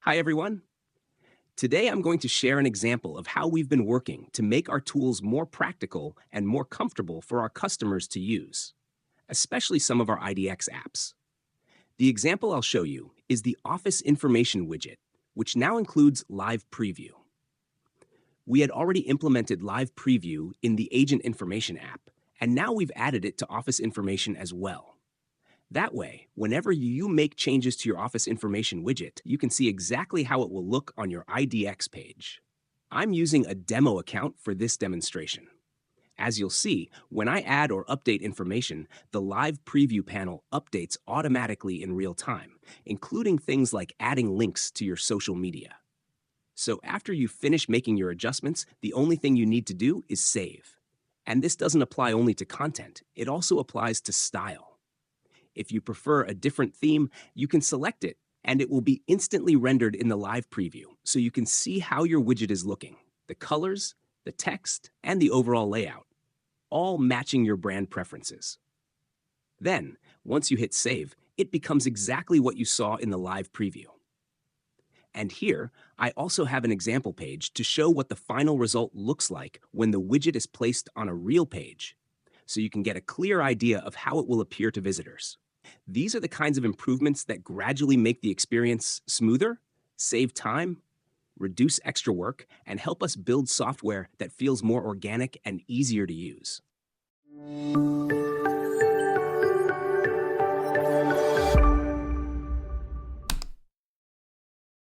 Hi, everyone. Today I'm going to share an example of how we've been working to make our tools more practical and more comfortable for our customers to use, especially some of our IDX apps. The example I'll show you is the Office Information Widget, which now includes Live Preview. We had already implemented Live Preview in the Agent Information app, and now we've added it to Office Information as well. That way, whenever you make changes to your Office Information widget, you can see exactly how it will look on your IDX page. I'm using a demo account for this demonstration. As you'll see, when I add or update information, the Live Preview panel updates automatically in real time, including things like adding links to your social media. So after you finish making your adjustments, the only thing you need to do is save. And this doesn't apply only to content, it also applies to style. If you prefer a different theme, you can select it, and it will be instantly rendered in the live preview, so you can see how your widget is looking, the colors, the text, and the overall layout, all matching your brand preferences. Then, once you hit save, it becomes exactly what you saw in the live preview. And here, I also have an example page to show what the final result looks like when the widget is placed on a real page, so you can get a clear idea of how it will appear to visitors. These are the kinds of improvements that gradually make the experience smoother, save time, reduce extra work, and help us build software that feels more organic and easier to use.